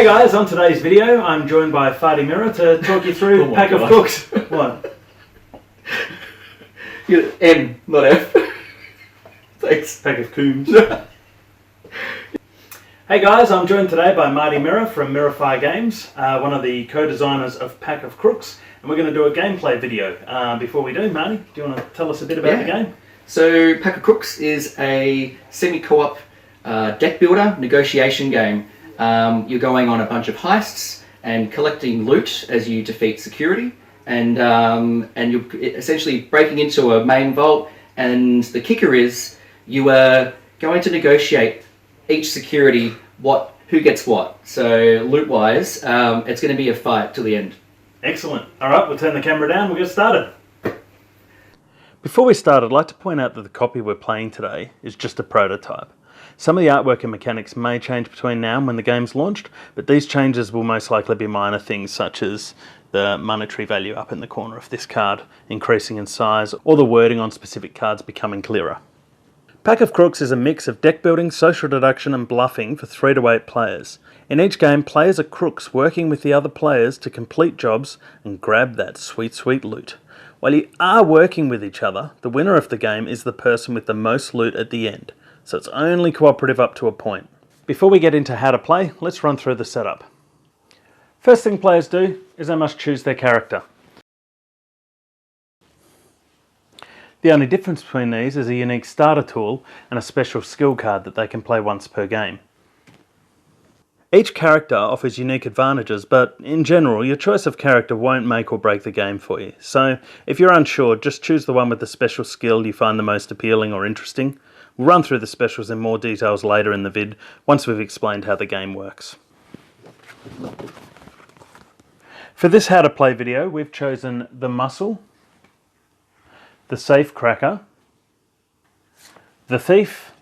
Hey guys, on today's video I'm joined by Farty Mirror to talk you through Pack of Crooks. What? M, not F. Thanks. Pack of Coombs. Hey guys, I'm joined today by Marty Mirror from Mirrorfire Games, one of the co-designers of Pack of Crooks, and we're going to do a gameplay video. Before we do, Marty, do you want to tell us a bit about the game? So Pack of Crooks is a semi-co-op deck builder negotiation game. You're going on a bunch of heists and collecting loot as you defeat security, and you're essentially breaking into a main vault, and the kicker is you are going to negotiate each security who gets what. So loot wise, it's going to be a fight till the end. Excellent. Alright, we'll turn the camera down, we'll get started. Before we start, I'd like to point out that the copy we're playing today is just a prototype. Some of the artwork and mechanics may change between now and when the game's launched, but these changes will most likely be minor things such as the monetary value up in the corner of this card increasing in size, or the wording on specific cards becoming clearer. Pack of Crooks is a mix of deck building, social deduction and bluffing for 3 to 8 players. In each game, players are crooks working with the other players to complete jobs and grab that sweet, sweet loot. While you are working with each other, the winner of the game is the person with the most loot at the end, so it's only cooperative up to a point. Before we get into how to play, let's run through the setup. First thing players do is they must choose their character. The only difference between these is a unique starter tool and a special skill card that they can play once per game. Each character offers unique advantages, but in general your choice of character won't make or break the game for you. So if you're unsure, just choose the one with the special skill you find the most appealing or interesting. We'll run through the specials in more details later in the vid, once we've explained how the game works. For this how to play video, we've chosen the Muscle, the Safe Cracker, the Thief,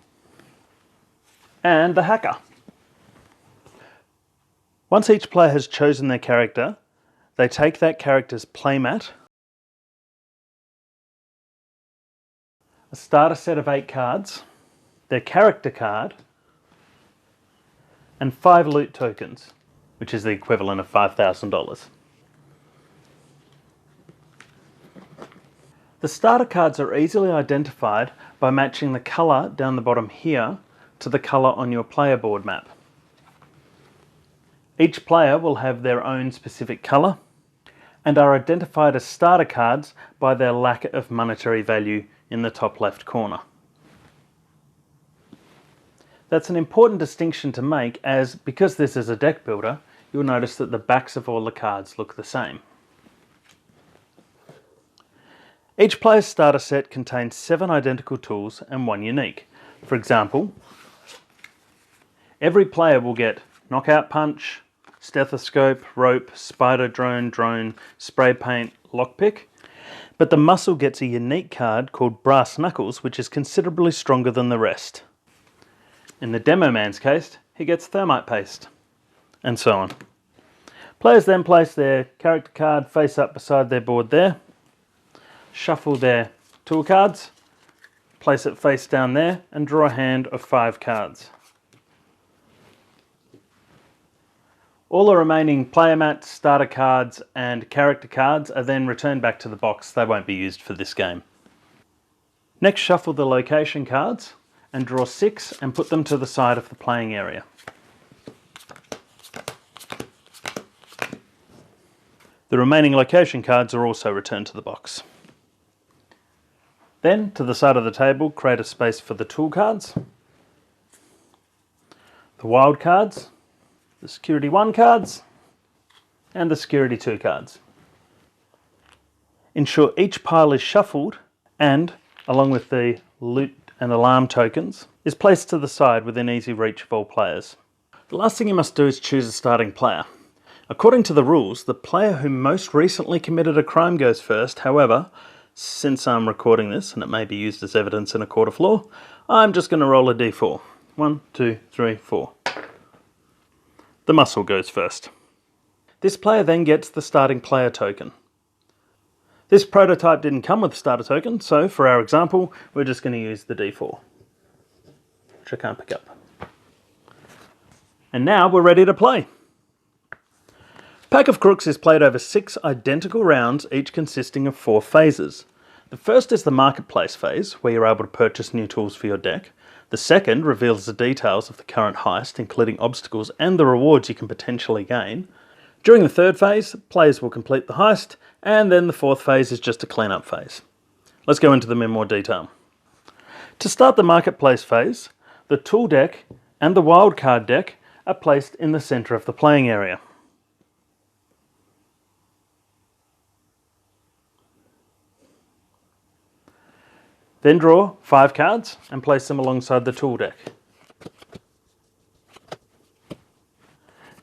and the Hacker. Once each player has chosen their character, they take that character's playmat, a starter set of 8 cards, their character card, and 5 loot tokens, which is the equivalent of $5,000. The starter cards are easily identified by matching the colour down the bottom here to the colour on your player board map. Each player will have their own specific colour and are identified as starter cards by their lack of monetary value in the top left corner. That's an important distinction to make, as because this is a deck builder, you'll notice that the backs of all the cards look the same. Each player's starter set contains 7 identical tools and 1 unique. For example, every player will get knockout punch, stethoscope, rope, spider drone, spray paint, lockpick, but the Muscle gets a unique card called Brass Knuckles, which is considerably stronger than the rest. In the Demo Man's case, he gets Thermite Paste, and so on. Players then place their character card face up beside their board there, shuffle their tool cards, place it face down there, and draw a hand of 5 cards. All the remaining player mats, starter cards and character cards are then returned back to the box. They won't be used for this game. Next, shuffle the location cards and draw 6 and put them to the side of the playing area. The remaining location cards are also returned to the box. Then, to the side of the table, create a space for the tool cards, the wild cards, the Security 1 cards, and the Security 2 cards. Ensure each pile is shuffled and, along with the loot and alarm tokens, is placed to the side within easy reach of all players. The last thing you must do is choose a starting player. According to the rules, the player who most recently committed a crime goes first. However, since I'm recording this and it may be used as evidence in a court of law, I'm just going to roll a d4. 1, 2, 3, 4. The Muscle goes first. This player then gets the starting player token. This prototype didn't come with a starter token, so for our example, we're just going to use the d4, which I can't pick up. And now we're ready to play. Pack of Crooks is played over 6 identical rounds, each consisting of 4 phases. The first is the marketplace phase, where you're able to purchase new tools for your deck. The second reveals the details of the current heist, including obstacles and the rewards you can potentially gain. During the third phase, players will complete the heist, and then the fourth phase is just a clean-up phase. Let's go into them in more detail. To start the marketplace phase, the tool deck and the wildcard deck are placed in the centre of the playing area. Then draw 5 cards and place them alongside the tool deck.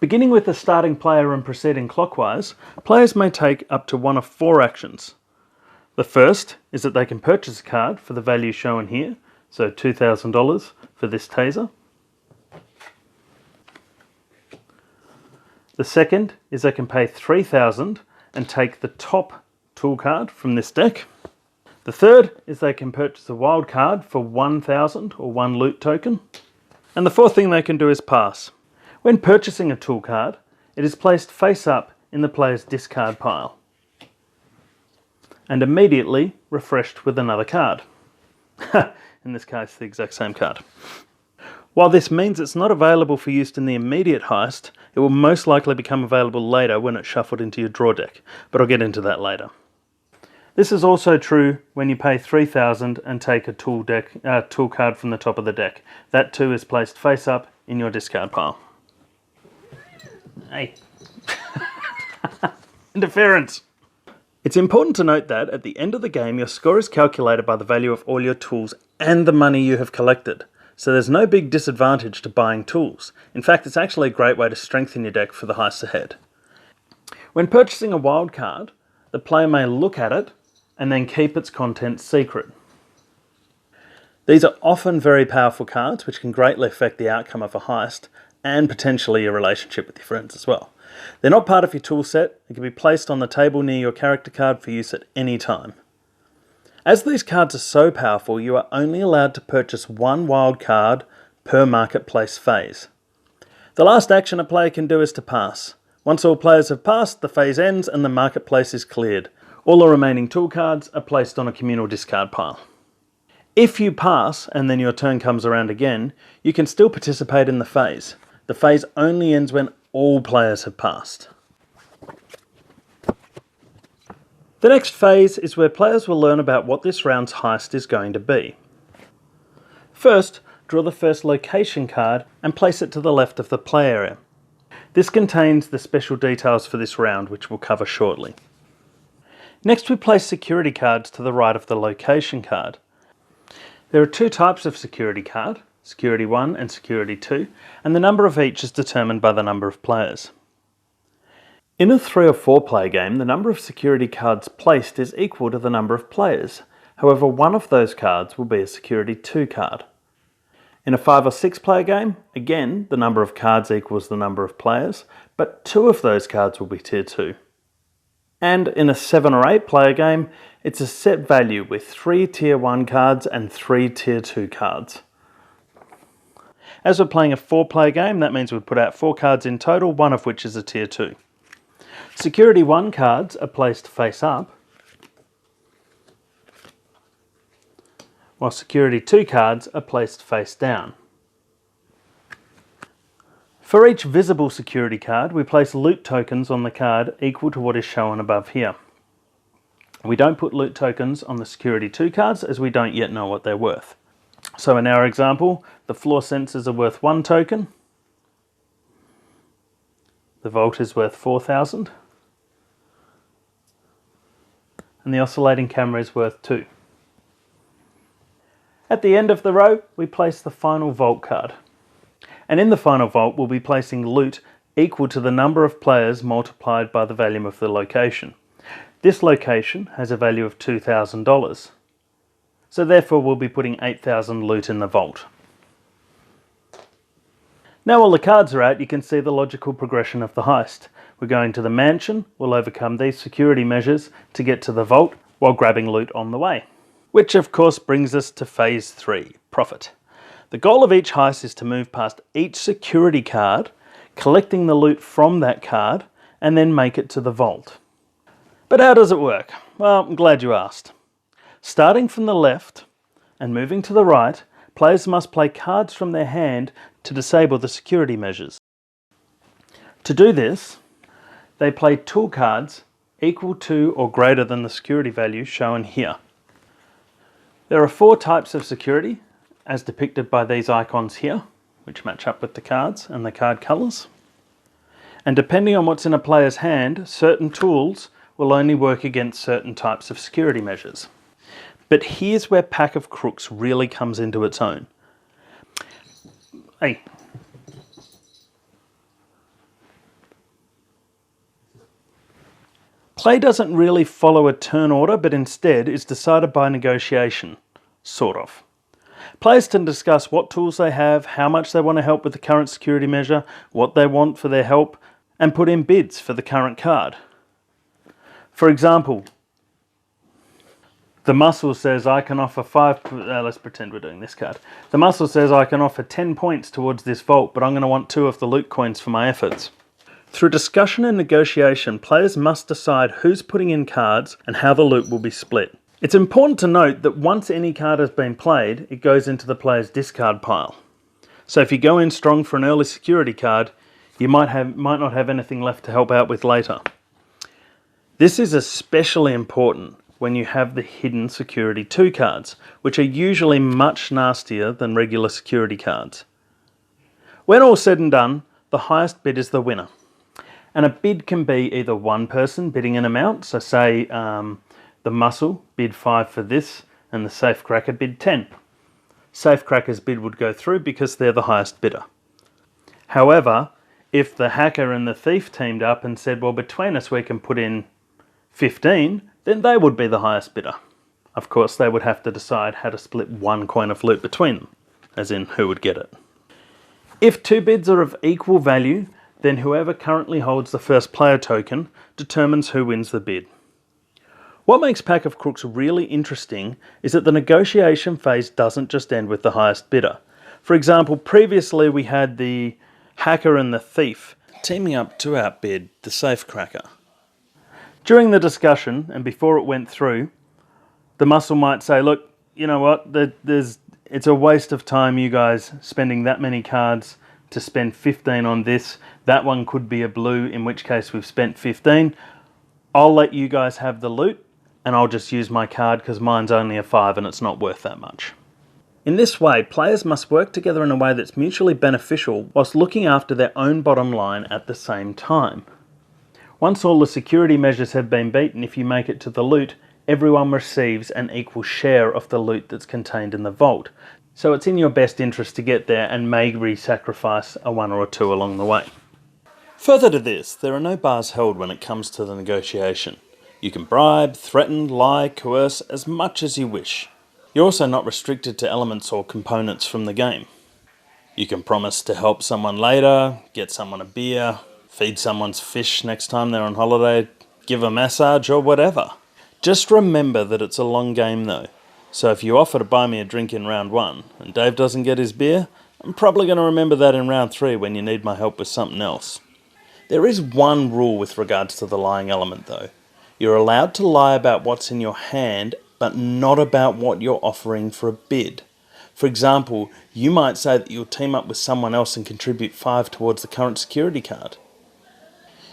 Beginning with the starting player and proceeding clockwise, players may take up to one of 4 actions. The first is that they can purchase a card for the value shown here, so $2,000 for this taser. The second is they can pay $3,000 and take the top tool card from this deck. The third is they can purchase a wild card for $1,000 or 1 loot token. And the fourth thing they can do is pass. When purchasing a tool card, it is placed face up in the player's discard pile and immediately refreshed with another card. In this case, the exact same card. While this means it's not available for use in the immediate heist, it will most likely become available later when it's shuffled into your draw deck, but I'll get into that later. This is also true when you pay $3,000 and take a tool card from the top of the deck. That too is placed face up in your discard pile. Hey. Interference. It's important to note that at the end of the game, your score is calculated by the value of all your tools and the money you have collected. So there's no big disadvantage to buying tools. In fact, it's actually a great way to strengthen your deck for the heists ahead. When purchasing a wild card, the player may look at it and then keep its contents secret. These are often very powerful cards which can greatly affect the outcome of a heist and potentially your relationship with your friends as well. They're not part of your tool set and can be placed on the table near your character card for use at any time. As these cards are so powerful, you are only allowed to purchase 1 wild card per marketplace phase. The last action a player can do is to pass. Once all players have passed, the phase ends and the marketplace is cleared. All the remaining tool cards are placed on a communal discard pile. If you pass and then your turn comes around again, you can still participate in the phase. The phase only ends when all players have passed. The next phase is where players will learn about what this round's heist is going to be. First, draw the first location card and place it to the left of the play area. This contains the special details for this round, which we'll cover shortly. Next, we place security cards to the right of the location card. There are 2 types of security card, Security 1 and Security 2, and the number of each is determined by the number of players. In a 3 or 4 player game, the number of security cards placed is equal to the number of players. However, one of those cards will be a Security 2 card. In a 5 or 6 player game, again, the number of cards equals the number of players, but 2 of those cards will be Tier 2. And in a 7 or 8 player game, it's a set value with 3 Tier 1 cards and 3 Tier 2 cards. As we're playing a 4 player game, that means we've put out 4 cards in total, one of which is a Tier 2. Security 1 cards are placed face up, while Security 2 cards are placed face down. For each visible security card, we place loot tokens on the card equal to what is shown above here. We don't put loot tokens on the Security 2 cards as we don't yet know what they're worth. So in our example, the floor sensors are worth 1 token, the vault is worth 4,000, and the oscillating camera is worth 2. At the end of the row, we place the final vault card. And in the final vault, we'll be placing loot equal to the number of players multiplied by the value of the location. This location has a value of $2,000. So therefore, we'll be putting 8,000 loot in the vault. Now all the cards are out, you can see the logical progression of the heist. We're going to the mansion, we'll overcome these security measures to get to the vault while grabbing loot on the way. Which of course brings us to Phase 3, Profit. The goal of each heist is to move past each security card, collecting the loot from that card, and then make it to the vault. But how does it work? Well, I'm glad you asked. Starting from the left and moving to the right, players must play cards from their hand to disable the security measures. To do this, they play tool cards equal to or greater than the security value shown here. There are 4 types of security, as depicted by these icons here, which match up with the cards and the card colours. And depending on what's in a player's hand, certain tools will only work against certain types of security measures. But here's where Pack of Crooks really comes into its own. Hey. Play doesn't really follow a turn order, but instead is decided by negotiation, sort of. Players can discuss what tools they have, how much they want to help with the current security measure, what they want for their help, and put in bids for the current card. For example, the muscle says I can offer 5, let's pretend we're doing this card. The muscle says I can offer 10 points towards this vault, but I'm going to want 2 of the loot coins for my efforts. Through discussion and negotiation, players must decide who's putting in cards and how the loot will be split. It's important to note that once any card has been played, it goes into the player's discard pile. So if you go in strong for an early security card, you might not have anything left to help out with later. This is especially important when you have the hidden security 2 cards, which are usually much nastier than regular security cards. When all said and done, the highest bid is the winner. And a bid can be either one person bidding an amount, so say the muscle bid 5 for this and the safecracker bid 10. Safecracker's bid would go through because they're the highest bidder. However, if the hacker and the thief teamed up and said, well, between us we can put in 15, then they would be the highest bidder. Of course, they would have to decide how to split 1 coin of loot between them, as in who would get it. If 2 bids are of equal value, then whoever currently holds the first player token determines who wins the bid. What makes Pack of Crooks really interesting is that the negotiation phase doesn't just end with the highest bidder. For example, previously we had the hacker and the thief teaming up to outbid the safecracker. During the discussion, and before it went through, the muscle might say, look, you know what, it's a waste of time you guys spending that many cards to spend 15 on this. That one could be a blue, in which case we've spent 15. I'll let you guys have the loot, and I'll just use my card because mine's only a 5 and it's not worth that much. In this way, players must work together in a way that's mutually beneficial whilst looking after their own bottom line at the same time. Once all the security measures have been beaten, if you make it to the loot, everyone receives an equal share of the loot that's contained in the vault. So it's in your best interest to get there and maybe sacrifice a 1 or a 2 along the way. Further to this, there are no bars held when it comes to the negotiation. You can bribe, threaten, lie, coerce as much as you wish. You're also not restricted to elements or components from the game. You can promise to help someone later, get someone a beer, feed someone's fish next time they're on holiday, give a massage or whatever. Just remember that it's a long game though. So if you offer to buy me a drink in round 1 and Dave doesn't get his beer, I'm probably going to remember that in round 3 when you need my help with something else. There is one rule with regards to the lying element though. You're allowed to lie about what's in your hand, but not about what you're offering for a bid. For example, you might say that you'll team up with someone else and contribute 5 towards the current security card.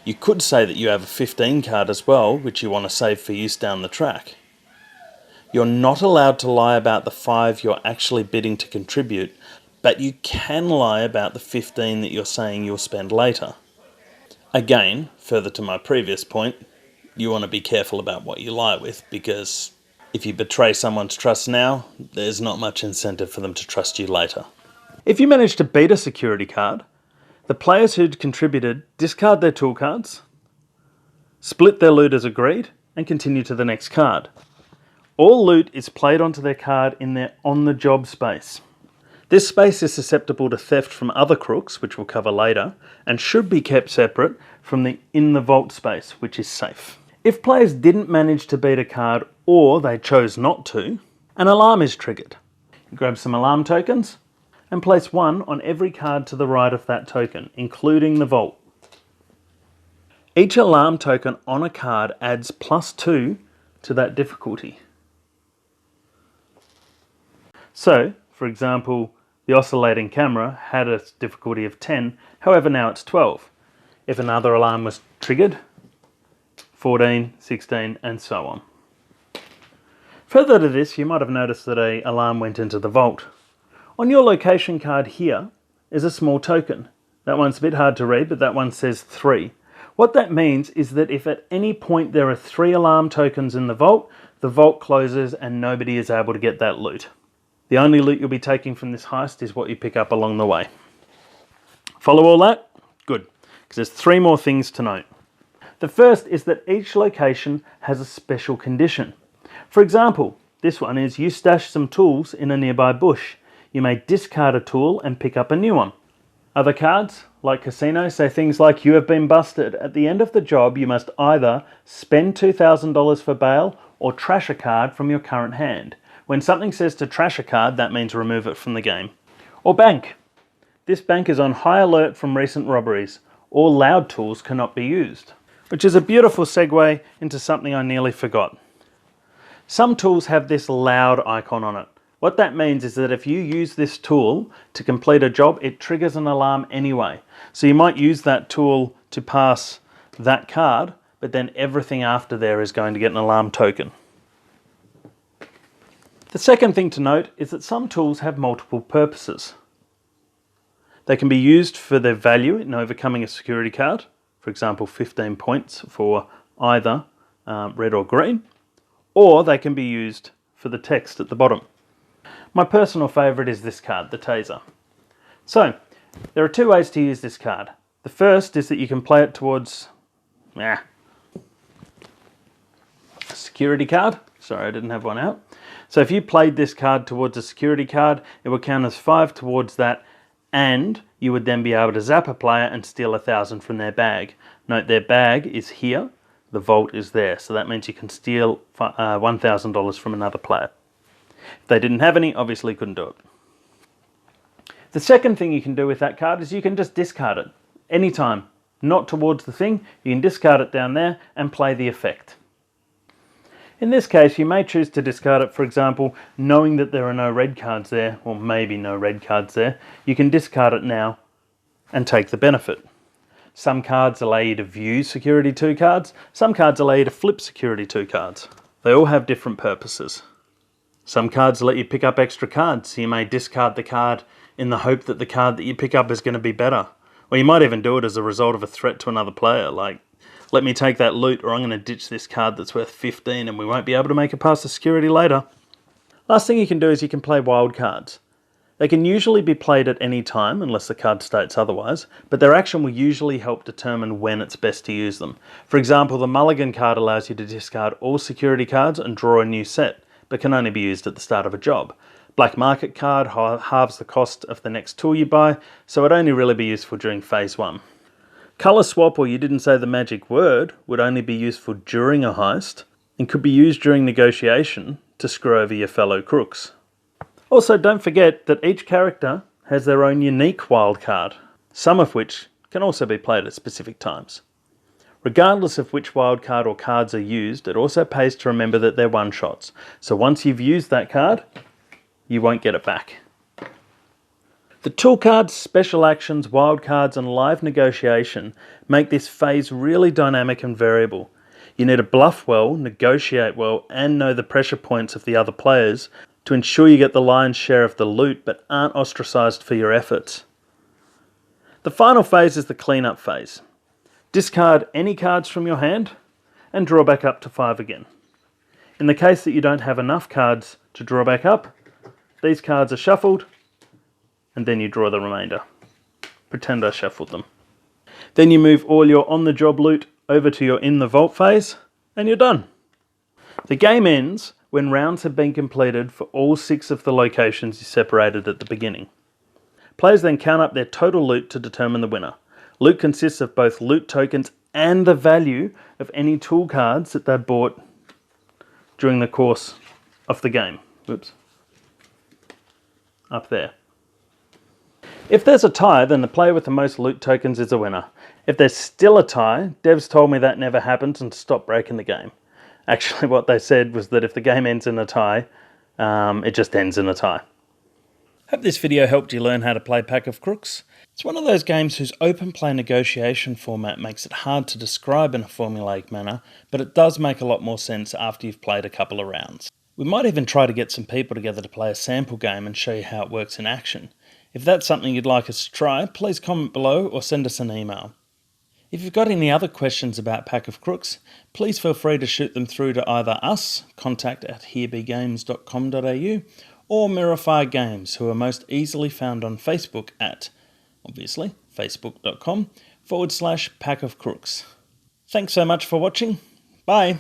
You could say that you have a 15 card as well, which you want to save for use down the track. You're not allowed to lie about the 5 you're actually bidding to contribute, but you can lie about the 15 that you're saying you'll spend later. Again, further to my previous point, you want to be careful about what you lie with, because if you betray someone's trust now, there's not much incentive for them to trust you later. If you manage to beat a security card, the players who'd contributed discard their tool cards, split their loot as agreed, and continue to the next card. All loot is played onto their card in their on-the-job space. This space is susceptible to theft from other crooks, which we'll cover later, and should be kept separate from the in-the-vault space, which is safe. If players didn't manage to beat a card, or they chose not to, an alarm is triggered. You grab some alarm tokens, and place 1 on every card to the right of that token, including the vault. Each alarm token on a card adds +2 to that difficulty. So, for example, the oscillating camera had a difficulty of 10, however now it's 12. If another alarm was triggered, 14, 16, and so on. Further to this, you might have noticed that an alarm went into the vault. On your location card here is a small token. That one's a bit hard to read, but that one says 3. What that means is that if at any point there are 3 alarm tokens in the vault closes and nobody is able to get that loot. The only loot you'll be taking from this heist is what you pick up along the way. Follow all that? Good, because there's 3 more things to note. The first is that each location has a special condition. For example, this one is you stash some tools in a nearby bush. You may discard a tool and pick up a new one. Other cards, like Casino, say things like you have been busted. At the end of the job, you must either spend $2,000 for bail or trash a card from your current hand. When something says to trash a card, that means remove it from the game. Or bank. This bank is on high alert from recent robberies. All loud tools cannot be used. Which is a beautiful segue into something I nearly forgot. Some tools have this loud icon on it. What that means is that if you use this tool to complete a job, it triggers an alarm anyway. So you might use that tool to pass that card, but then everything after there is going to get an alarm token. The second thing to note is that some tools have multiple purposes. They can be used for their value in overcoming a security card, for example 15 points for either red or green, or they can be used for the text at the bottom. My personal favourite is this card, the taser. So, there are 2 ways to use this card. The first is that you can play it towards a security card. Sorry, I didn't have one out. So if you played this card towards a security card, it would count as 5 towards that, and you would then be able to zap a player and steal 1,000 from their bag. Note their bag is here, the vault is there, so that means you can steal $1,000 from another player. If they didn't have any, obviously couldn't do it. The second thing you can do with that card is you can just discard it anytime, not towards the thing. You can discard it down there and play the effect. In this case, you may choose to discard it, for example, knowing that there are no red cards there, or maybe no red cards there. You can discard it now and take the benefit. Some cards allow you to view Security 2 cards. Some cards allow you to flip Security 2 cards. They all have different purposes. Some cards let you pick up extra cards, so you may discard the card in the hope that the card that you pick up is going to be better. Or you might even do it as a result of a threat to another player, like, let me take that loot or I'm going to ditch this card that's worth 15 and we won't be able to make it past the security later. Last thing you can do is you can play wild cards. They can usually be played at any time, unless the card states otherwise, but their action will usually help determine when it's best to use them. For example, the mulligan card allows you to discard all security cards and draw a new set, but can only be used at the start of a job. Black market card halves the cost of the next tool you buy, so it'd only really be useful during phase 1. Colour swap, or you didn't say the magic word, would only be useful during a heist, and could be used during negotiation to screw over your fellow crooks. Also, don't forget that each character has their own unique wild card, some of which can also be played at specific times. Regardless of which wild card or cards are used, it also pays to remember that they're one-shots. So once you've used that card, you won't get it back. The tool cards, special actions, wild cards, and live negotiation make this phase really dynamic and variable. You need to bluff well, negotiate well, and know the pressure points of the other players to ensure you get the lion's share of the loot but aren't ostracised for your efforts. The final phase is the cleanup phase. Discard any cards from your hand and draw back up to 5 again. In the case that you don't have enough cards to draw back up, these cards are shuffled and then you draw the remainder. Pretend I shuffled them. Then you move all your on-the-job loot over to your in-the-vault phase and you're done. The game ends when rounds have been completed for all 6 of the locations you separated at the beginning. Players then count up their total loot to determine the winner. Loot consists of both loot tokens and the value of any tool cards that they bought during the course of the game. Oops. Up there. If there's a tie, then the player with the most loot tokens is a winner. If there's still a tie, devs told me that never happens and stop breaking the game. Actually, what they said was that if the game ends in a tie, it just ends in a tie. Hope this video helped you learn how to play Pack of Crooks. It's one of those games whose open play negotiation format makes it hard to describe in a formulaic manner, but it does make a lot more sense after you've played a couple of rounds. We might even try to get some people together to play a sample game and show you how it works in action. If that's something you'd like us to try, please comment below or send us an email. If you've got any other questions about Pack of Crooks, please feel free to shoot them through to either us, contact@herebegames.com.au, or Mirrorfire Games, who are most easily found on Facebook at, obviously, facebook.com/Pack of Crooks. Thanks so much for watching. Bye.